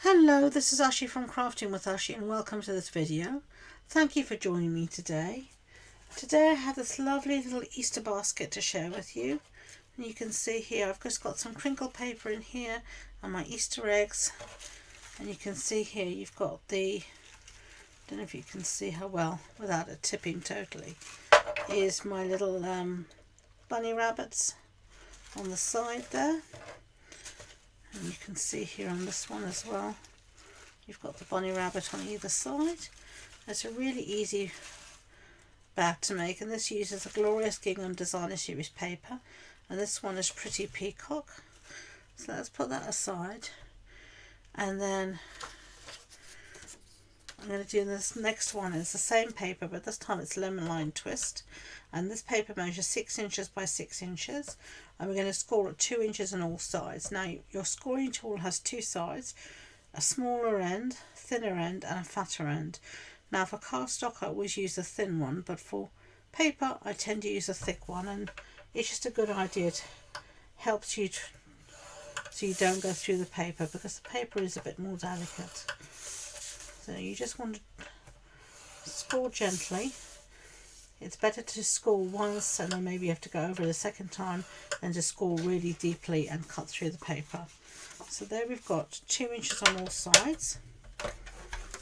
Hello, this is Ashee from Crafting with Ashee and welcome to this video. Thank you for joining me today. Today I have this lovely little Easter basket to share with you. And you can see here I've just got some crinkle paper in here and my Easter eggs. And you can see here you've got the, I don't know if you can see how well without it tipping totally, is my little bunny rabbits on the side there. And you can see here on this one as well, you've got the bunny rabbit on either side. It's a really easy bag to make, and this uses a Glorious Gingham Designer Series paper, and this one is Pretty Peacock. So let's put that aside, and then I'm going to do this next one. It's the same paper, but this time it's Lemon Lime Twist, and this paper measures 6 inches by 6 inches, and we're going to score at 2 inches on all sides. Now your scoring tool has two sides, a smaller end, thinner end, and a fatter end. Now for cardstock I always use a thin one, but for paper I tend to use a thick one, and it's just a good idea. It helps you so you don't go through the paper, because the paper is a bit more delicate. So you just want to score gently. It's better to score once and then maybe you have to go over it a second time than to score really deeply and cut through the paper. So there we've got 2 inches on all sides.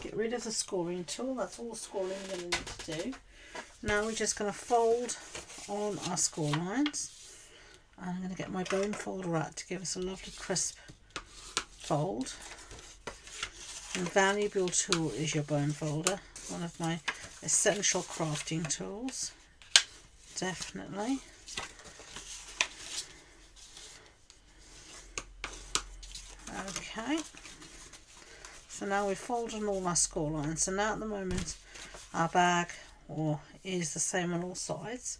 Get rid of the scoring tool. That's all the scoring we're going to need to do. Now we're just going to fold on our score lines. And I'm going to get my bone folder out to give us a lovely crisp fold. An invaluable tool is your bone folder, one of my essential crafting tools, definitely. Okay, so now we've folded all our score lines. So now at the moment our bag is the same on all sides.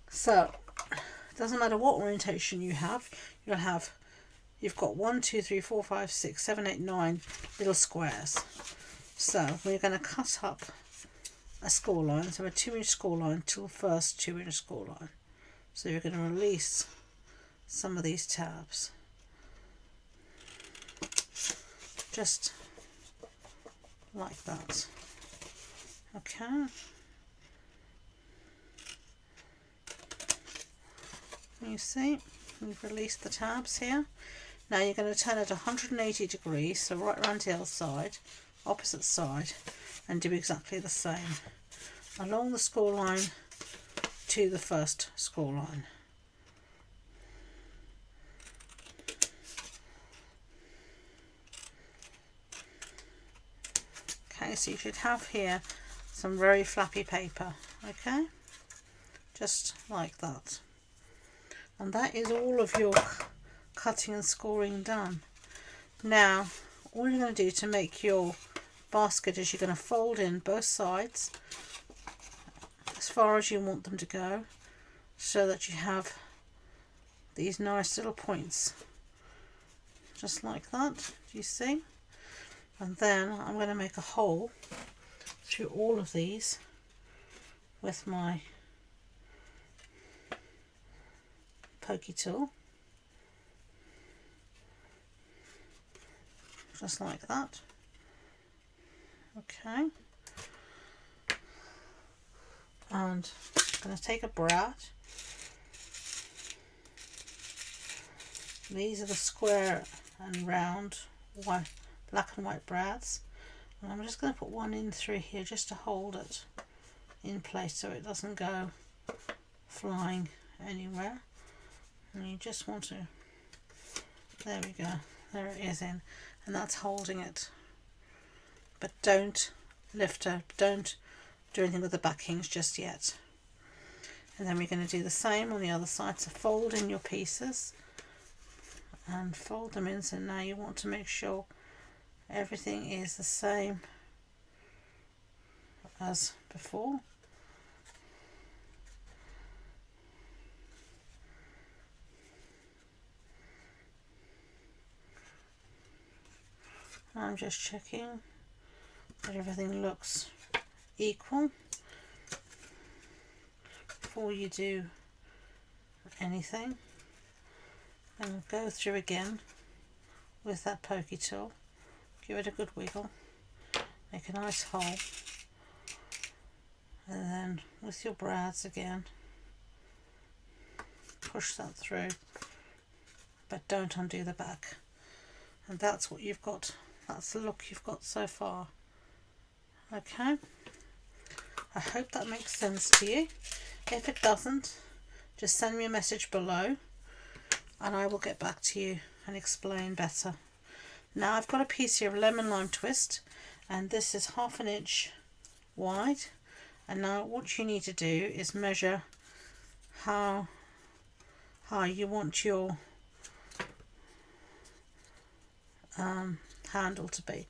So it doesn't matter what orientation you have, you've got 1, 2, 3, 4, 5, 6, 7, 8, 9 little squares. So we're going to cut up a score line, so a 2-inch score line to the first 2-inch score line. So you're going to release some of these tabs, just like that. Okay. You see, we've released the tabs here. Now you're going to turn it 180 degrees, so right around the other side, opposite side, and do exactly the same along the score line to the first score line. Okay, so you should have here some very flappy paper, okay, just like that. And that is all of your cutting and scoring done. Now all you're going to do to make your basket is you're going to fold in both sides as far as you want them to go, so that you have these nice little points, just like that. Do you see? And then I'm going to make a hole through all of these with my pokey tool, just like that. Okay, and I'm going to take a brad. These are the square and round white, black and white brads, and I'm just going to put one in through here just to hold it in place so it doesn't go flying anywhere. And you just want to, there we go, there it is in, and that's holding it. But don't lift her, don't do anything with the backings just yet. And then we're going to do the same on the other side. So fold in your pieces and fold them in. So now you want to make sure everything is the same as before. I'm just checking that everything looks equal before you do anything. And go through again with that pokey tool give it a good wiggle, make a nice hole, and then with your brads again, push that through, but don't undo the back. And that's what you've got, that's the look you've got so far. Okay, I hope that makes sense to you. If it doesn't, just send me a message below and I will get back to you and explain better. Now I've got a piece here of lemon lime twist, and this is 1/2 inch wide, and now what you need to do is measure how you want your handle to be.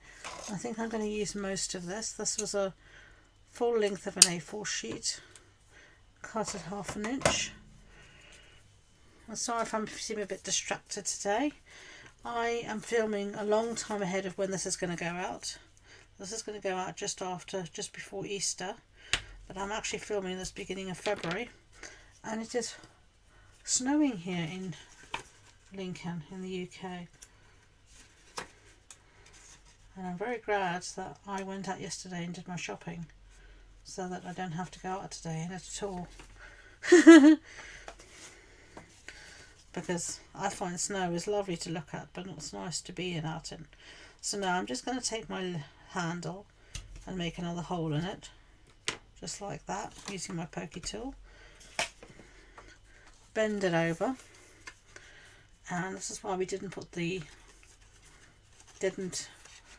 I think I'm going to use most of this. This was a full length of an A4 sheet, cut at 1/2 inch. I'm sorry if I'm seeming a bit distracted today. I am filming a long time ahead of when this is going to go out. This is going to go out just before Easter, but I'm actually filming this beginning of February, and it is snowing here in Lincoln in the UK. And I'm very glad that I went out yesterday and did my shopping so that I don't have to go out today in it at all. Because I find snow is lovely to look at, but it's nice to be out in. So now I'm just going to take my handle and make another hole in it, just like that, using my pokey tool. Bend it over, and this is why we didn't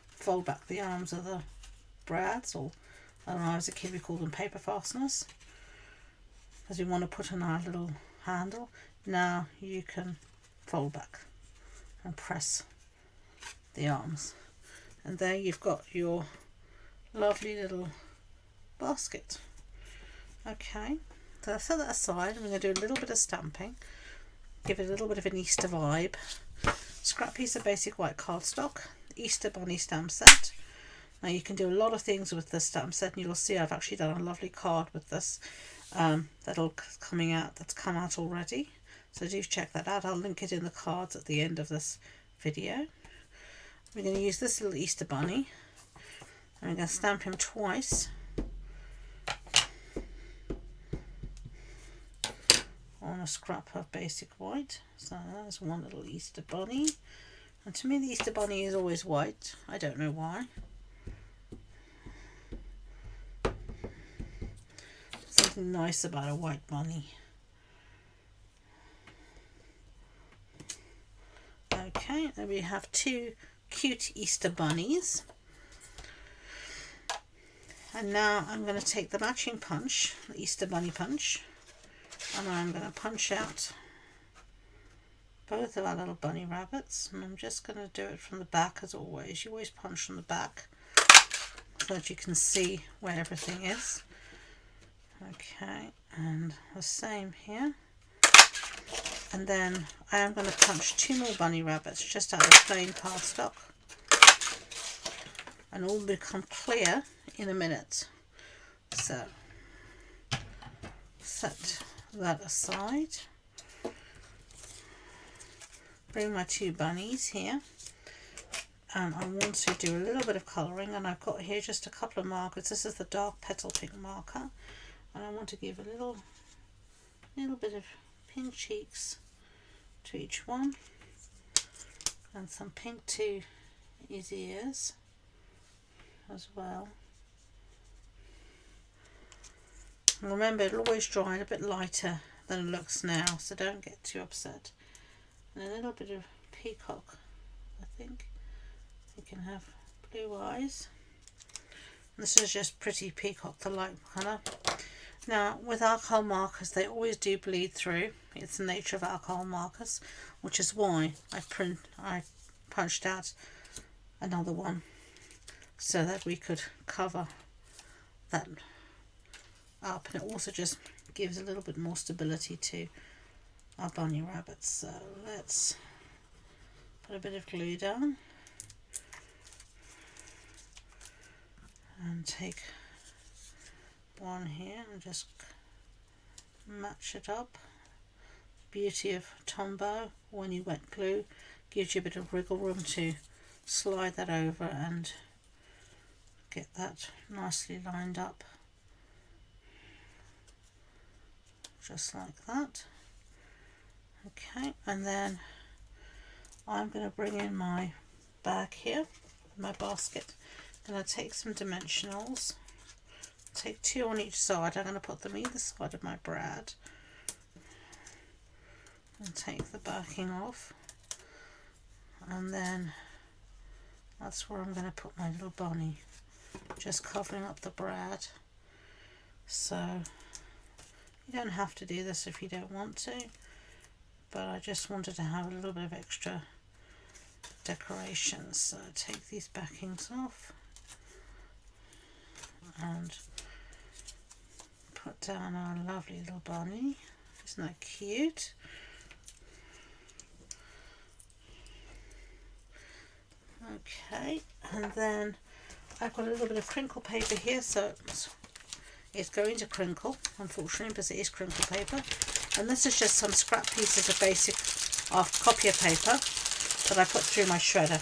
fold back the arms of the brads, or I don't know, as a kid we called them paper fasteners, because we want to put on our little handle. Now you can fold back and press the arms, and there you've got your lovely little basket. Okay, so I'll set that aside. I'm going to do a little bit of stamping, give it a little bit of an Easter vibe. Scrap piece of basic white cardstock, Easter bunny stamp set. Now you can do a lot of things with this stamp set, and you'll see I've actually done a lovely card with this that's come out already, so do check that out. I'll link it in the cards at the end of this video. We're going to use this little Easter bunny, and I'm going to stamp him twice on a scrap of basic white. So there's one little Easter bunny, and to me the Easter bunny is always white. I don't know why. Something nice about a white bunny. Okay, then we have two cute Easter bunnies. And now I'm going to take the matching punch, the Easter bunny punch, and I'm going to punch out both of our little bunny rabbits. And I'm just going to do it from the back as always. You always punch from the back so that you can see where everything is. Okay, and the same here. And then I am going to punch two more bunny rabbits just out of plain cardstock, and all will become clear in a minute. So set that aside. Bring my two bunnies here, and I want to do a little bit of colouring, and I've got here just a couple of markers. This is the dark petal pink marker, and I want to give a little bit of pink cheeks to each one, and some pink to his ears as well. And remember, it'll always dry a bit lighter than it looks now, so don't get too upset. And a little bit of peacock, I think. You can have blue eyes. And this is just pretty peacock, the light colour. Now, with alcohol markers, they always do bleed through. It's the nature of alcohol markers, which is why I punched out another one so that we could cover that up, and it also just gives a little bit more stability to our bunny rabbits. So let's put a bit of glue down and take one here and just match it up. Beauty of Tombow, when you wet glue, gives you a bit of wriggle room to slide that over and get that nicely lined up, just like that. Okay, and then I'm going to bring in my bag here, my basket. I'm going to take some dimensionals, take 2 on each side. I'm going to put them either side of my brad and take the backing off, and then that's where I'm going to put my little bunny, just covering up the brad. So you don't have to do this if you don't want to, but I just wanted to have a little bit of extra decoration. So take these backings off and put down our lovely little bunny. Isn't that cute? Okay, and then I've got a little bit of crinkle paper here, so it's going to crinkle, unfortunately, because it is crinkle paper. And this is just some scrap pieces of basic copier paper that I put through my shredder.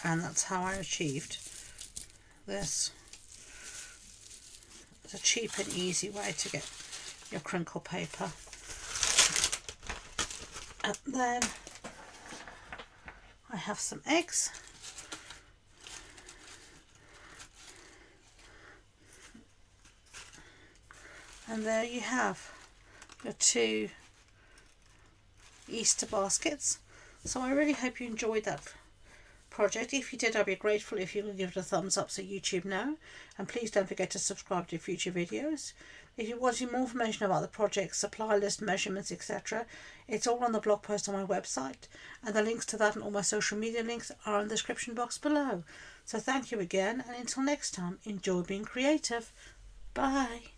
And that's how I achieved this. It's a cheap and easy way to get your crinkle paper. And then I have some eggs. And there you have your 2 Easter baskets. So I really hope you enjoyed that project. If you did, I'd be grateful if you would give it a thumbs up so YouTube know. And please don't forget to subscribe to future videos. If you want more information about the project, supply list, measurements, etc., it's all on the blog post on my website. And the links to that and all my social media links are in the description box below. So thank you again, and until next time, enjoy being creative. Bye.